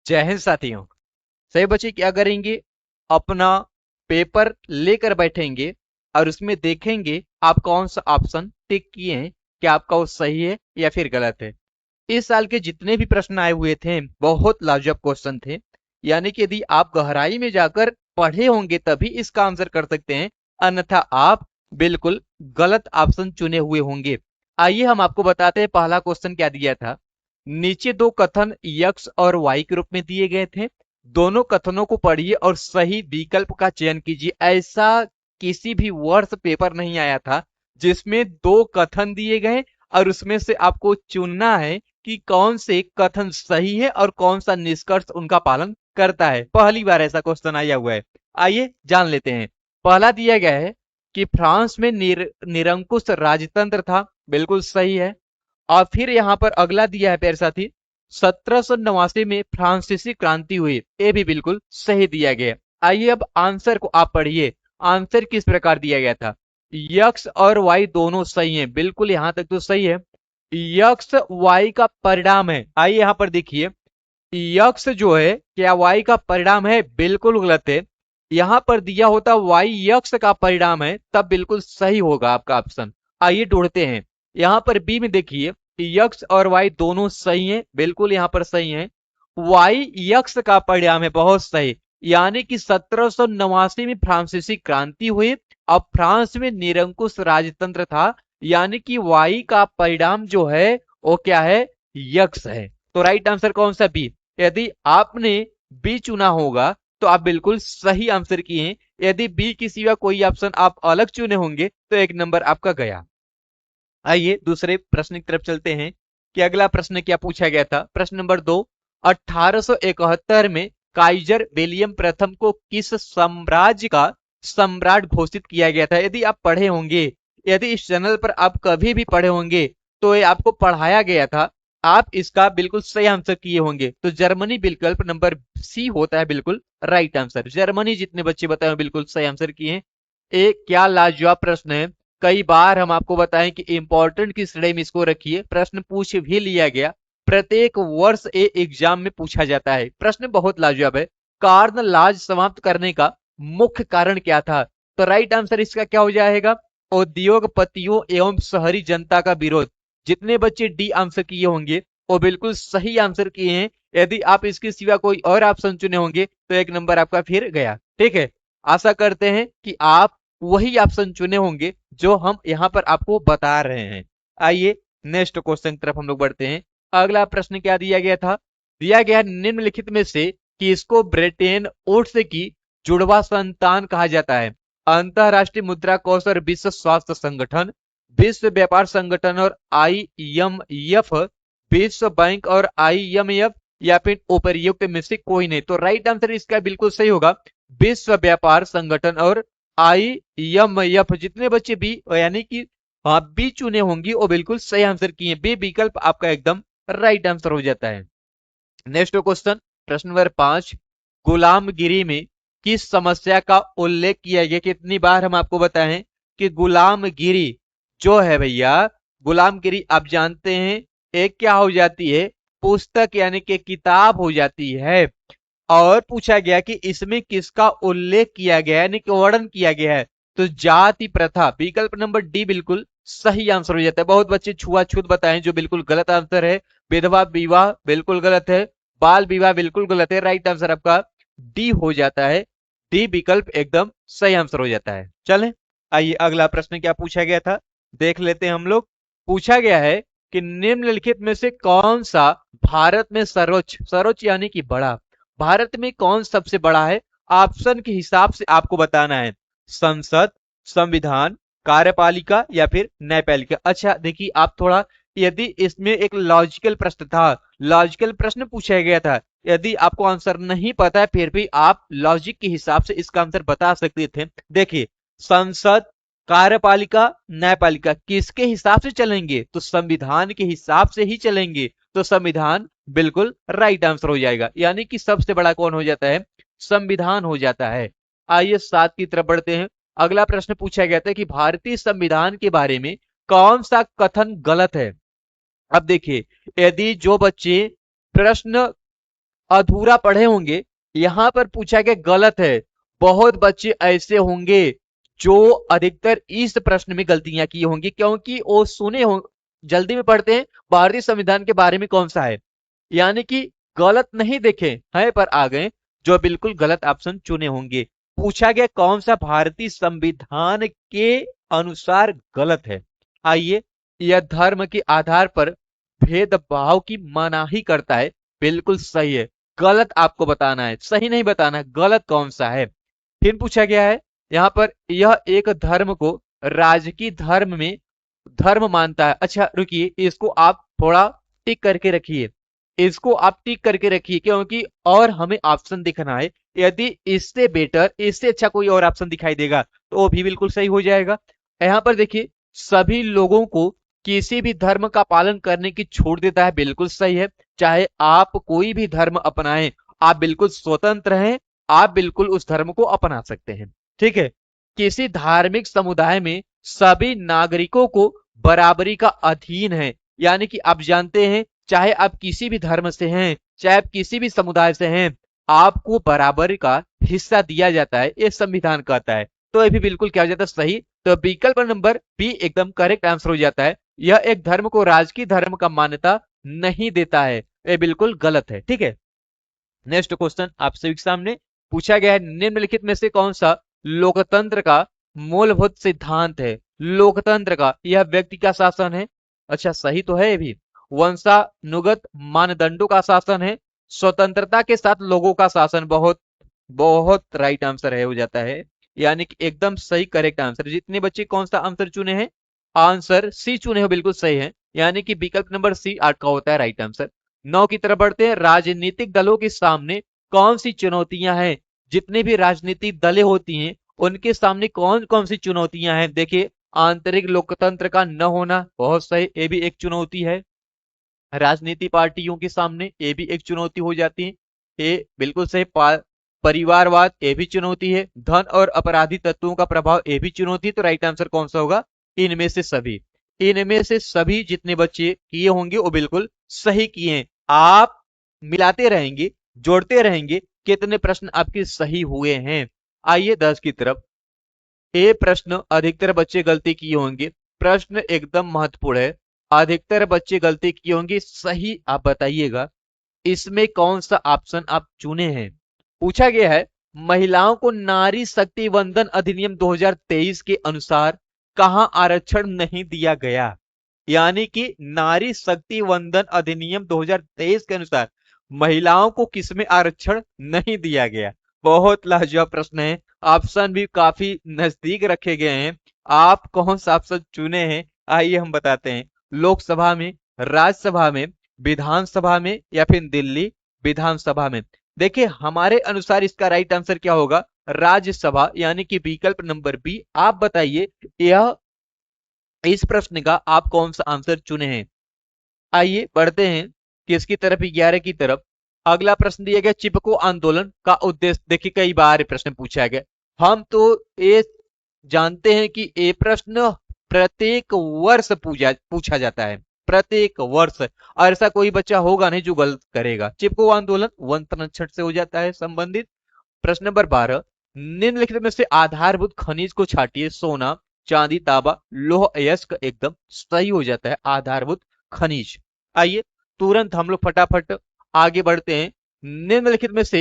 जय हिंद साथियों। सही बच्चे क्या करेंगे, अपना पेपर लेकर बैठेंगे और उसमें देखेंगे आप कौन सा ऑप्शन टिक किए हैं, क्या आपका वो सही है या फिर गलत है। इस साल के जितने भी प्रश्न आए हुए थे बहुत लाजवाब क्वेश्चन थे, यानी कि यदि आप गहराई में जाकर पढ़े होंगे तभी इसका आंसर कर सकते हैं, अन्यथा आप बिल्कुल गलत ऑप्शन चुने हुए होंगे। आइए हम आपको बताते हैं पहला क्वेश्चन क्या दिया था। नीचे दो कथन यक्स और वाई के रूप में दिए गए थे, दोनों कथनों को पढ़िए और सही विकल्प का चयन कीजिए। ऐसा किसी भी वर्ष पेपर नहीं आया था जिसमें दो कथन दिए गए और उसमें से आपको चुनना है कि कौन से कथन सही है और कौन सा निष्कर्ष उनका पालन करता है। पहली बार ऐसा क्वेश्चन आया हुआ है। आइए जान लेते हैं। पहला दिया गया है कि फ्रांस में निरंकुश राजतंत्र था, बिल्कुल सही है। और फिर यहाँ पर अगला दिया है प्यारे साथी, 1789 में फ्रांसीसी क्रांति हुई, ये भी बिल्कुल सही दिया गया। आइए अब आंसर को आप पढ़िए। आंसर किस प्रकार दिया गया था। यक्स और वाई दोनों सही हैं, बिल्कुल यहां तक तो सही है। यक्स वाई का परिणाम है, आइए यहां पर देखिए। यक्स जो है क्या वाई का परिणाम है, बिल्कुल गलत है। यहां पर दिया होता वाई यक्स का परिणाम है तब बिल्कुल सही होगा आपका ऑप्शन। आइए ढूंढते हैं। यहां पर बी में देखिए यक्स और वाई दोनों सही हैं, बिल्कुल यहां पर सही है। वाई यक्स का परिणाम है, बहुत सही। यानी कि 1789 में फ्रांसीसी क्रांति हुई, अब फ्रांस में निरंकुश राजतंत्र था, यानी कि वाई का परिणाम जो है वो क्या है, यक्स है। तो राइट आंसर कौन सा, बी। यदि आपने बी चुना होगा तो आप बिल्कुल सही आंसर किए हैं। यदि बी के सिवा कोई ऑप्शन आप अलग चुने होंगे तो एक नंबर आपका गया। आइए दूसरे प्रश्न की तरफ चलते हैं कि अगला प्रश्न क्या पूछा गया था। प्रश्न नंबर 2, 1871 में काइजर विलियम प्रथम को किस साम्राज्य का सम्राट घोषित किया गया था। यदि आप पढ़े होंगे, यदि इस चैनल पर आप कभी भी पढ़े होंगे तो ये आपको पढ़ाया गया था, आप इसका बिल्कुल सही आंसर किए होंगे। तो जर्मनी विकल्प नंबर सी होता है बिल्कुल राइट आंसर। जर्मनी जितने बच्चे बताए बिल्कुल सही आंसर किए हैं। एक क्या लाजवाब प्रश्न है। कई बार हम आपको बताएं कि इंपॉर्टेंट की श्रेणी में इसको रखिए, प्रश्न पूछ भी लिया गया, प्रत्येक वर्ष ए एग्जाम में पूछा जाता है। प्रश्न बहुत लाजवाब है। कार्न लाज समाप्त करने का मुख्य कारण क्या था। तो राइट आंसर इसका क्या हो जाएगा, उद्योगपतियों एवं शहरी जनता का विरोध। जितने बच्चे डी आंसर किए होंगे वो बिल्कुल सही आंसर किए हैं। यदि आप इसके सिवा कोई और ऑप्शन चुने होंगे तो एक नंबर आपका फिर गया। ठीक है, आशा करते हैं कि आप वही ऑप्शन चुने होंगे जो हम यहाँ पर आपको बता रहे हैं। आइए नेक्स्ट क्वेश्चन की तरफ हम लोग बढ़ते हैं। अगला प्रश्न क्या दिया गया था। दिया गया निम्नलिखित में से किसको ब्रिटेन वुड्स की जुड़वा संतान कहा जाता है। अंतरराष्ट्रीय मुद्रा कोष और विश्व स्वास्थ्य संगठन, विश्व व्यापार संगठन और IMF, विश्व बैंक और IMF, या फिर उपर्युक्त में से कोई नहीं। तो राइट आंसर इसका बिल्कुल सही होगा, विश्व व्यापार संगठन और IMF। जितने बच्चे बी यानी कि बी चुने होंगे वो बिल्कुल सही आंसर किए। बी विकल्प आपका एकदम राइट आंसर हो जाता है। नेक्स्ट क्वेश्चन, प्रश्न नंबर 5, गुलामगिरी में किस समस्या का उल्लेख किया गया। कितनी बार हम आपको बताएं कि गुलामगिरी जो है भैया, गुलामगिरी आप जानते हैं एक क्या हो जाती है, पुस्तक यानी कि किताब हो जाती है। और पूछा गया कि इसमें किसका उल्लेख किया गया है, यानी कि वर्णन किया गया है। तो जाति प्रथा विकल्प नंबर डी बिल्कुल सही आंसर हो जाता है। बहुत बच्चे छुआछूत बताएं जो बिल्कुल गलत आंसर है। विधवा विवाह बिल्कुल गलत है, बाल विवाह बिल्कुल गलत है। राइट आंसर आपका डी हो जाता है, डी विकल्प एकदम सही आंसर हो जाता है। चलें आइए अगला प्रश्न क्या पूछा गया था देख लेते हैं हम लोग। पूछा गया है कि निम्नलिखित में से कौन सा भारत में सर्वोच्च, सर्वोच्च यानी कि बड़ा, भारत में कौन सबसे बड़ा है। ऑप्शन के हिसाब से आपको बताना है, संसद, संविधान, कार्यपालिका या फिर न्यायपालिका। अच्छा देखिए आप थोड़ा, यदि इसमें एक लॉजिकल प्रश्न था, लॉजिकल प्रश्न पूछा गया था, यदि आपको आंसर नहीं पता है फिर भी आप लॉजिक के हिसाब से इसका आंसर बता सकते थे। देखिए संसद, कार्यपालिका, न्यायपालिका किसके हिसाब से चलेंगे, तो संविधान के हिसाब से ही चलेंगे। तो संविधान बिल्कुल राइट आंसर हो जाएगा, यानी कि सबसे बड़ा कौन हो जाता है, संविधान हो जाता है। आइए 7 की तरफ बढ़ते हैं। अगला प्रश्न पूछा गया था कि भारतीय संविधान के बारे में कौन सा कथन गलत है। अब देखिए यदि जो बच्चे प्रश्न अधूरा पढ़े होंगे। यहां पर पूछा गया गलत है। बहुत बच्चे ऐसे होंगे जो अधिकतर इस प्रश्न में गलतियां की होंगी, क्योंकि वो सुने हो, जल्दी में पढ़ते हैं भारतीय संविधान के बारे में कौन सा है, यानी कि गलत नहीं देखे है पर आ गए, जो बिल्कुल गलत ऑप्शन चुने होंगे। पूछा गया कौन सा भारतीय संविधान के अनुसार गलत है। आइए, यह धर्म के आधार पर भेदभाव की मनाही करता है, बिल्कुल सही है। गलत आपको बताना है, सही नहीं बताना है, गलत कौन सा है। फिर पूछा गया है यहां पर, यह एक धर्म को राजकीय धर्म में धर्म मानता है। अच्छा रुकिए, इसको आप थोड़ा टिक करके रखिए, इसको आप टिक करके रखिए, क्योंकि और हमें ऑप्शन दिखना है। यदि इससे बेटर, इससे अच्छा कोई और ऑप्शन दिखाई देगा तो वो भी बिल्कुल सही हो जाएगा। यहां पर देखिए, सभी लोगों को किसी भी धर्म का पालन करने की छूट देता है, बिल्कुल सही है। चाहे आप कोई भी धर्म अपनाएं, आप बिल्कुल स्वतंत्र हैं, आप बिल्कुल उस धर्म को अपना सकते हैं, ठीक है। किसी धार्मिक समुदाय में सभी नागरिकों को बराबरी का अधीन है, यानी कि आप जानते हैं चाहे आप किसी भी धर्म से हैं, चाहे आप किसी भी समुदाय से हैं, आपको बराबरी का हिस्सा दिया जाता है, ये संविधान कहता है। तो ये भी बिल्कुल क्या हो जाता है, सही। तो विकल्प नंबर बी एकदम करेक्ट आंसर हो जाता है। यह एक धर्म को राजकीय धर्म का मान्यता नहीं देता है, ये बिल्कुल गलत है, ठीक है। नेक्स्ट क्वेश्चन आप सभी के सामने पूछा गया है, निम्नलिखित में से कौन सा लोकतंत्र का मूलभूत सिद्धांत है। लोकतंत्र का, यह व्यक्ति का शासन है। अच्छा सही तो है ये भी। वंशानुगत मानदंडों का शासन है। स्वतंत्रता के साथ लोगों का शासन, बहुत बहुत राइट आंसर है हो जाता है, यानी कि एकदम सही करेक्ट आंसर। जितने बच्चे कौन सा आंसर चुने हैं, आंसर सी चुने हो, बिल्कुल सही है, यानी कि विकल्प नंबर सी आठ का होता है राइट आंसर। 9 की तरफ बढ़ते हैं, राजनीतिक दलों के सामने कौन सी चुनौतियां हैं। जितने भी राजनीतिक दलें होती हैं उनके सामने कौन कौन सी चुनौतियां हैं। देखिए, आंतरिक लोकतंत्र का न होना, बहुत सही, ये भी एक चुनौती है। राजनीति पार्टियों के सामने ये भी एक चुनौती हो जाती है, ये बिल्कुल सही। परिवारवाद, ये भी चुनौती है। धन और अपराधी तत्वों का प्रभाव, ये भी चुनौती। तो राइट आंसर कौन सा होगा, इनमें से सभी। इनमें से सभी जितने बच्चे किए होंगे वो बिल्कुल सही किए हैं। आप मिलाते रहेंगे, जोड़ते रहेंगे, कितने प्रश्न आपके सही हुए हैं। आइए 10 की तरफ। ये प्रश्न अधिकतर बच्चे गलती किए होंगे, प्रश्न एकदम महत्वपूर्ण है। अधिकतर बच्चे गलती किए होंगे, सही आप बताइएगा, इसमें कौन सा ऑप्शन आप चुने हैं। पूछा गया है, महिलाओं को नारी शक्ति वंदन अधिनियम 2023 के अनुसार कहां आरक्षण नहीं दिया गया। यानी कि नारी शक्ति वंदन अधिनियम 2023 के अनुसार महिलाओं को किसमें आरक्षण नहीं दिया गया। बहुत लाजवाब प्रश्न है, ऑप्शन भी काफी नजदीक रखे गए हैं। आप कौन सा ऑप्शन चुने हैं, आइए हम बताते हैं। लोकसभा में, राज्यसभा में, विधानसभा में, या फिर दिल्ली विधानसभा में। देखिए, हमारे अनुसार इसका राइट आंसर क्या होगा, राज्यसभा, यानी कि विकल्प नंबर बी। आप बताइए यह, इस प्रश्न का आप कौन सा आंसर चुने हैं। आइए बढ़ते हैं किसकी तरफ, 11 की तरफ। अगला प्रश्न दिया गया, चिपको आंदोलन का उद्देश्य। देखिए, कई बार ये प्रश्न पूछा गया, हम तो ये जानते हैं कि ये प्रश्न प्रत्येक वर्ष पूछा जाता है, प्रत्येक वर्ष। और ऐसा कोई बच्चा होगा नहीं जो गलत करेगा। चिपको आंदोलन वन संरक्षण से हो जाता है संबंधित। प्रश्न नंबर 12, निम्नलिखित में से आधारभूत खनिज को छाटिए। सोना, चांदी, तांबा, लौह अयस्क एकदम सही हो जाता है आधारभूत खनिज। आइए तुरंत हम लोग फटाफट आगे बढ़ते हैं। निम्नलिखित में से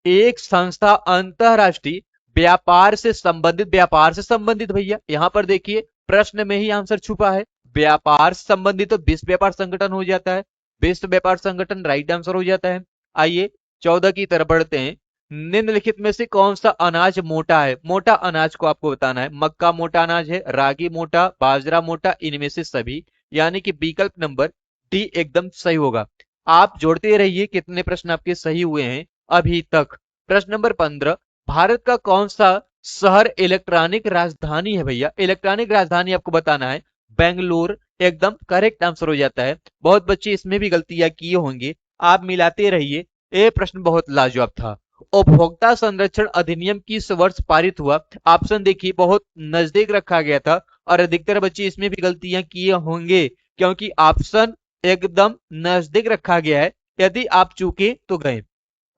एक संस्था अंतरराष्ट्रीय व्यापार से संबंधित, व्यापार से संबंधित भैया, यहां पर देखिए प्रश्न में ही आंसर छुपा है। व्यापार से संबंधित तो विश्व व्यापार संगठन हो जाता है, विश्व व्यापार संगठन राइट आंसर हो जाता है। आइए 14 की तरफ बढ़ते हैं। निम्नलिखित में से कौन सा अनाज मोटा है। मोटा अनाज को आपको बताना है। मक्का मोटा अनाज है, रागी मोटा, बाजरा मोटा, इनमें से सभी, यानी कि विकल्प नंबर डी एकदम सही होगा। आप जोड़ते रहिए कितने प्रश्न आपके सही हुए हैं अभी तक। प्रश्न नंबर 15, भारत का कौन सा शहर इलेक्ट्रॉनिक राजधानी है भैया। इलेक्ट्रॉनिक राजधानी आपको बताना है बेंगलुरु, एकदम करेक्ट आंसर हो जाता है। बहुत बच्चे इसमें भी गलतियां किए होंगे, आप मिलाते रहिए। ये प्रश्न बहुत लाजवाब था। उपभोक्ता संरक्षण अधिनियम किस वर्ष पारित हुआ। ऑप्शन देखिए, बहुत नजदीक रखा गया था और अधिकतर बच्चे इसमें भी गलतियां किए होंगे, क्योंकि ऑप्शन एकदम नजदीक रखा गया है। यदि आप चूके तो गए।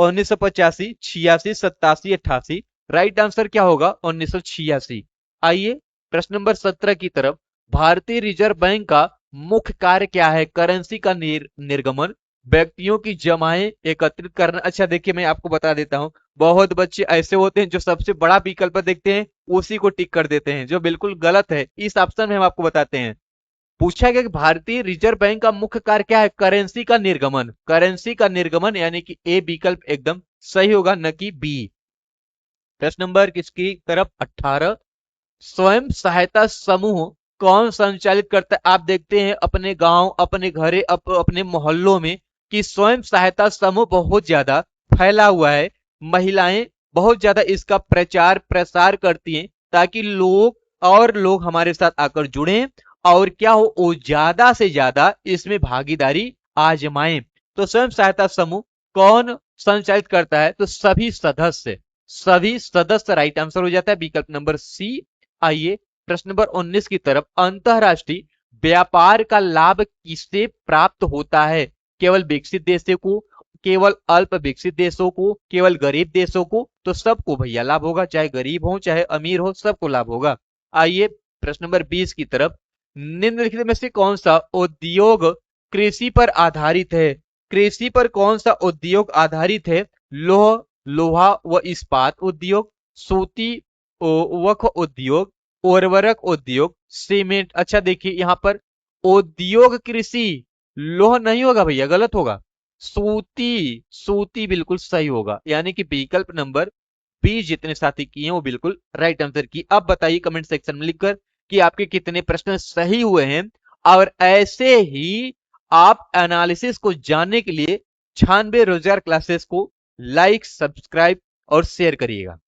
1985, 86, 87, 88। राइट आंसर क्या होगा? 1986। आइए प्रश्न नंबर 17 की तरफ। भारतीय रिजर्व बैंक का मुख्य कार्य क्या है? करेंसी का निर्गमन, व्यक्तियों की जमाएं एकत्रित करना। अच्छा देखिए, मैं आपको बता देता हूं, बहुत बच्चे ऐसे होते हैं जो सबसे बड़ा विकल्प देखते हैं उसी को टिक कर देते हैं, जो बिल्कुल गलत है। इस ऑप्शन में हम आपको बताते हैं। पूछा गया कि भारतीय रिजर्व बैंक का मुख्य कार्य क्या है? करेंसी का निर्गमन। करेंसी का निर्गमन यानी कि ए विकल्प एकदम सही होगा, न कि बी। प्रश्न नंबर किसकी तरफ? 18। स्वयं सहायता समूह कौन संचालित करता है? आप देखते हैं अपने गांव, अपने घरे, अपने मोहल्लों में कि स्वयं सहायता समूह बहुत ज्यादा फैला हुआ है। महिलाएं बहुत ज्यादा इसका प्रचार प्रसार करती हैं ताकि लोग हमारे साथ आकर जुड़े और क्या हो, वो ज्यादा से ज्यादा इसमें भागीदारी आजमाएं। तो स्वयं सहायता समूह कौन संचालित करता है? तो सभी सदस्य राइट आंसर हो जाता है, विकल्प नंबर सी। आइए प्रश्न नंबर 19 की तरफ। अंतरराष्ट्रीय व्यापार का लाभ किससे प्राप्त होता है? केवल विकसित देशों को, केवल अल्प विकसित देशों को, केवल गरीब देशों को? तो सबको भैया लाभ होगा, चाहे गरीब हो चाहे अमीर हो, सबको लाभ होगा। आइए प्रश्न नंबर 20 की तरफ। निम्नलिखित में से कौन सा उद्योग कृषि पर आधारित है? कृषि पर कौन सा उद्योग आधारित है? लोहा व इस्पात उद्योग, सूती वक्फ उद्योग, उर्वरक उद्योग, सीमेंट। अच्छा देखिए यहां पर उद्योग कृषि, लोह नहीं होगा भैया, गलत होगा। सूती, सूती बिल्कुल सही होगा, यानी कि विकल्प नंबर बी जितने साथी किए हैं वो बिल्कुल राइट आंसर की। अब बताइए कमेंट सेक्शन में लिखकर कि आपके कितने प्रश्न सही हुए हैं। और ऐसे ही आप एनालिसिस को जानने के लिए 96 रोजगार क्लासेस को लाइक, सब्सक्राइब और शेयर करिएगा।